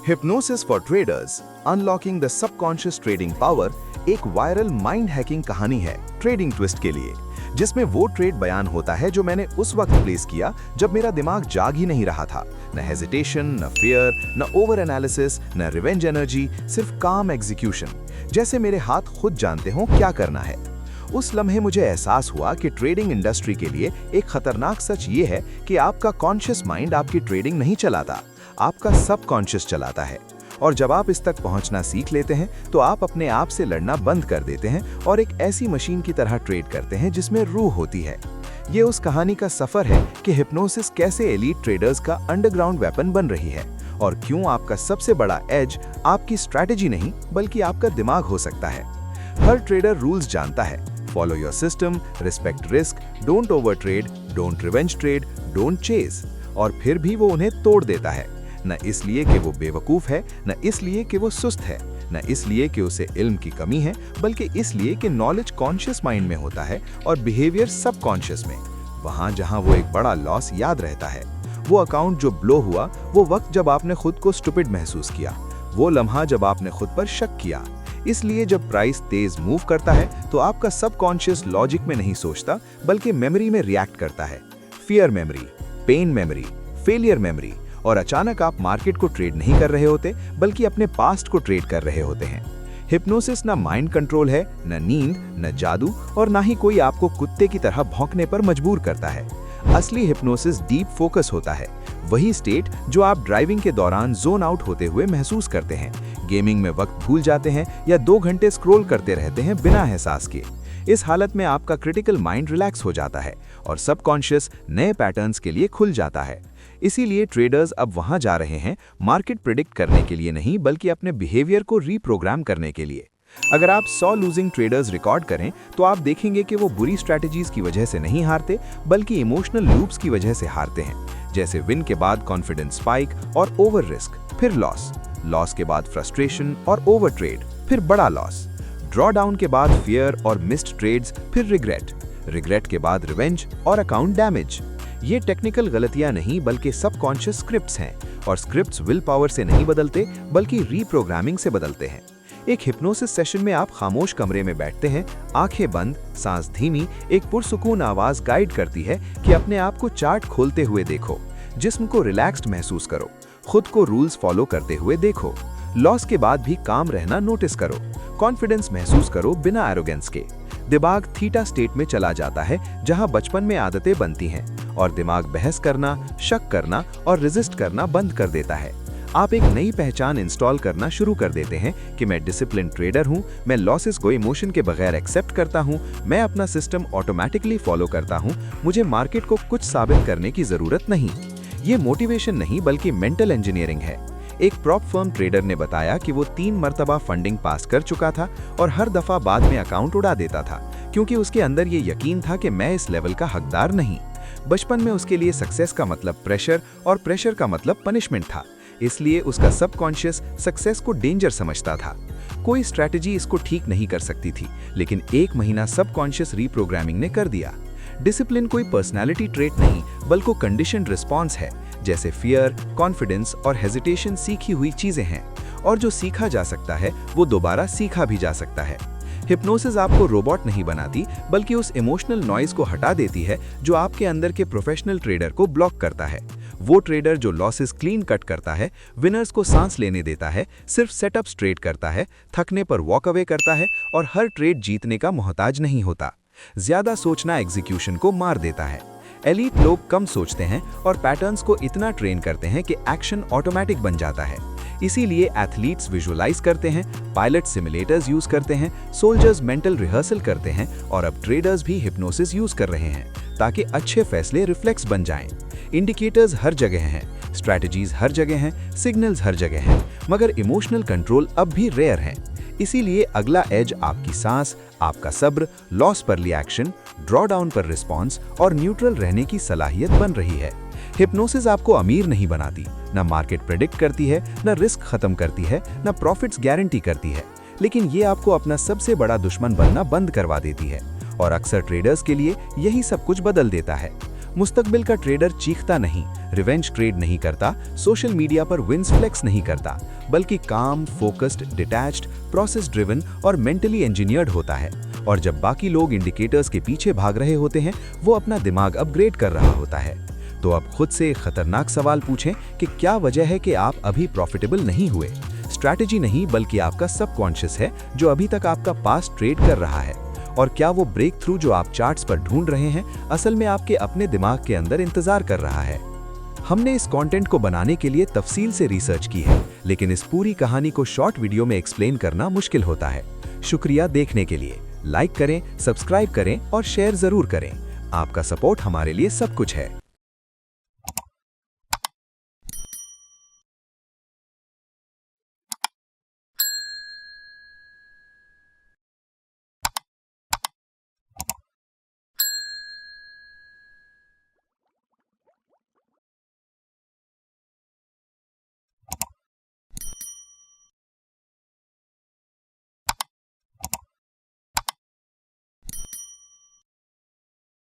Hypnosis for traders unlocking the subconscious trading power एक viral mind hacking कहानी है trading twist के लिए, जिसमें वो ट्रेड बयान होता है जो मैंने उस वक्त प्लेस किया जब मेरा दिमाग जाग ही नहीं रहा था। न हेजिटेशन, न फियर, न ओवर एनालिसिस, न रिवेंज एनर्जी, सिर्फ काम एग्जीक्यूशन, जैसे मेरे हाथ खुद जानते हों क्या करना है। उस लम्हे मुझे एहसास हुआ कि ट्रेडिंग इंडस्ट्री के लिए एक खतरनाक सच ये है कि आपका कॉन्शियस माइंड आपकी ट्रेडिंग नहीं चलाता, आपका सबकॉन्शियस चलाता है। और जब आप इस तक पहुंचना सीख लेते हैं तो आप अपने आप से लड़ना बंद कर देते हैं और एक ऐसी मशीन की तरह ट्रेड करते हैं जिसमें रूह होती है। ये उस कहानी का सफर है कि हिप्नोसिस कैसे एलीट ट्रेडर्स का अंडरग्राउंड वेपन बन रही है और क्यों आपका सबसे बड़ा एज आपकी स्ट्रैटेजी नहीं बल्कि आपका दिमाग हो सकता है। हर ट्रेडर रूल्स जानता है, follow your system, respect risk, don't over trade, don't revenge trade, don't chase, और फिर भी वो उन्हें तोड़ देता है। न इसलिए कि वो बेवकूफ है, न इसलिए कि वो सुस्त है, न इसलिए कि उसे इल्म की कमी है, बल्कि इसलिए कि नॉलेज कॉन्शियस माइंड में होता है और बिहेवियर सबकॉन्शियस में। वहां जहां वो एक बड़ा लॉस याद रहता है, वो अकाउंट जो ब्लो हुआ, वो वक्त जब आपने खुद को स्टूपिड महसूस किया, वो लम्हा जब आपने खुद पर शक किया। इसलिए जब प्राइस तेज मूव करता है तो आपका सबकॉन्शियस लॉजिक में नहीं सोचता बल्कि मेमोरी में रिएक्ट करता है। Fear memory, pain memory, failure memory, और अचानक आप मार्केट को ट्रेड नहीं कर रहे होते बल्कि अपने पास्ट को ट्रेड कर रहे होते हैं। हिप्नोसिस ना माइंड कंट्रोल है, न नींद, न जादू, और ना ही कोई आपको कुत्ते की तरह भौंकने पर मजबूर करता है। असली हिप्नोसिस डीप फोकस होता है, वही स्टेट जो आप ड्राइविंग के दौरान जोन आउट होते हुए महसूस करते हैं, गेमिंग में वक्त भूल जाते हैं या 2 घंटे स्क्रॉल करते रहते हैं बिना एहसास के। इस हालत में आपका क्रिटिकल माइंड रिलैक्स हो जाता है और सबकॉन्शियस नए पैटर्न्स के लिए खुल जाता है। इसीलिए ट्रेडर्स अब वहां जा रहे हैं मार्केट प्रिडिक्ट करने के लिए नहीं बल्कि अपने बिहेवियर को रीप्रोग्राम करने के लिए। अगर आप 100 लूजिंग ट्रेडर्स रिकॉर्ड करें तो आप देखेंगे कि वो बुरी स्ट्रैटेजीज की वजह से नहीं हारते बल्कि इमोशनल लूप्स की वजह से हारते हैं, जैसे विन के बाद कॉन्फिडेंस स्पाइक और ओवर रिस्क, फिर लॉस, लॉस के बाद फ्रस्ट्रेशन और ओवर ट्रेड, फिर बड़ा लॉस, ड्रॉ डाउन के बाद फियर और मिस्ड ट्रेड्स, फिर रिग्रेट, रिग्रेट के बाद रिवेंज और अकाउंट डैमेज। ये टेक्निकल गलतियां नहीं बल्कि सबकॉन्शियस स्क्रिप्ट्स हैं, और स्क्रिप्ट्स विल पावर से नहीं बदलते बल्कि रीप्रोग्रामिंग से बदलते हैं। एक हिप्नोसिस सेशन में आप खामोश कमरे में बैठते हैं, आंखें बंद, सांस धीमी, एक पुरसुकून आवाज गाइड करती है कि अपने आप को चार्ट खोलते हुए देखो, जिस्म को रिलैक्स्ड महसूस करो, खुद को रूल्स फॉलो करते हुए देखो, लॉस के बाद भी काम रहना नोटिस करो, कॉन्फिडेंस महसूस करो बिना एरोगेंस के। दिमाग थीटा स्टेट में चला जाता है जहां बचपन में आदतें बनती हैं और दिमाग बहस करना, शक करना और रेजिस्ट करना बंद कर देता है। आप एक नई पहचान इंस्टॉल करना शुरू कर देते हैं कि मैं डिसिप्लिन ट्रेडर हूं, मैं लॉसेस को इमोशन के बगैर एक्सेप्ट करता हूं, मैं अपना सिस्टम ऑटोमेटिकली फॉलो करता हूं, मुझे मार्केट को कुछ साबित करने की जरूरत नहीं। ये मोटिवेशन नहीं बल्कि मेंटल इंजीनियरिंग है। एक प्रॉप फर्म ट्रेडर ने बताया कि वो 3 मर्तबा फंडिंग पास कर चुका था और हर दफा बाद में अकाउंट उड़ा देता था क्योंकि उसके अंदर ये यकीन था कि मैं इस लेवल का हकदार नहीं। बचपन में उसके लिए सक्सेस का मतलब प्रेशर और प्रेशर का मतलब पनिशमेंट था, इसलिए उसका सबकॉन्शियस सक्सेस को डेंजर समझता था। कोई स्ट्रैटेजी इसको ठीक नहीं कर सकती थी, लेकिन 1 महीना सबकॉन्शियस रीप्रोग्रामिंग ने कर दिया। डिसिप्लिन कोई पर्सनैलिटी ट्रेट नहीं बल्कि कंडीशनड रिस्पॉन्स है, जैसे फियर, कॉन्फिडेंस और हेजिटेशन सीखी हुई चीजें हैं, और जो सीखा जा सकता है वो दोबारा सीखा भी जा सकता है। हिप्नोसिस आपको रोबोट नहीं बनाती बल्कि उस इमोशनल नॉइज को हटा देती है जो आपके अंदर के प्रोफेशनल ट्रेडर को ब्लॉक करता है। वो ट्रेडर जो लॉसेस क्लीन कट करता है, विनर्स को सांस लेने देता है, सिर्फ सेटअप्स ट्रेड करता है, थकने पर वॉक अवे करता है और हर ट्रेड जीतने का मोहताज नहीं होता। ज्यादा सोचना एग्जीक्यूशन को मार देता है। एलीट लोग कम सोचते हैं और पैटर्न्स को इतना ट्रेन करते हैं कि एक्शन ऑटोमेटिक बन जाता है। इसीलिए एथलीट्स विजुअलाइज करते हैं, पायलट सिमुलेटर्स यूज करते हैं, सोल्जर्स मेंटल रिहर्सल करते हैं और अब ट्रेडर्स भी हिप्नोसिस यूज कर रहे हैं ताकि अच्छे फैसले रिफ्लेक्स बन जाएं। इंडिकेटर्स हर जगह हैं, स्ट्रैटेजीज हर जगह हैं, सिग्नल्स हर जगह हैं, मगर इमोशनल कंट्रोल अब भी रेयर है। इसीलिए अगला एज आपकी सांस, आपका सब्र, लॉस पर रिएक्शन, ड्रॉ डाउन पर रिस्पॉन्स और न्यूट्रल रहने की सलाहियत बन रही है। हिप्नोसिस आपको अमीर नहीं बनाती, न मार्केट प्रेडिक्ट करती है, न रिस्क खत्म करती है, न प्रॉफिट्स गारंटी करती है, लेकिन ये आपको अपना सबसे बड़ा दुश्मन बनना बंद करवा देती है। और अक्सर ट्रेडर्स के लिए यही सब कुछ बदल देता है। मुस्तकबिल का ट्रेडर चीखता नहीं रिवेंज ट्रेड नहीं करता, सोशल मीडिया पर विंस फ्लेक्स नहीं करता, बल्कि काम, फोकस्ड, डिटैच्ड, प्रोसेस ड्रिवन और मेंटली इंजीनियर्ड होता है। और जब बाकी लोग इंडिकेटर्स के पीछे भाग रहे होते हैं, वो अपना दिमाग अपग्रेड कर रहा होता है। तो अब खुद से एक खतरनाक सवाल पूछें कि क्या वजह है कि आप अभी प्रॉफिटेबल नहीं हुए। स्ट्रैटेजी नहीं, बल्कि आपका सबकॉन्शियस है जो अभी तक आपका पास्ट ट्रेड कर रहा है। और क्या वो ब्रेक थ्रू जो आप चार्ट्स पर ढूंढ रहे हैं, असल में आपके अपने दिमाग के अंदर इंतजार कर रहा है। हमने इस कंटेंट को बनाने के लिए तफसील से रिसर्च की है, लेकिन इस पूरी कहानी को शॉर्ट वीडियो में एक्सप्लेन करना मुश्किल होता है। शुक्रिया देखने के लिए। लाइक करें, सब्सक्राइब करें और शेयर जरूर करें। आपका सपोर्ट हमारे लिए सब कुछ है।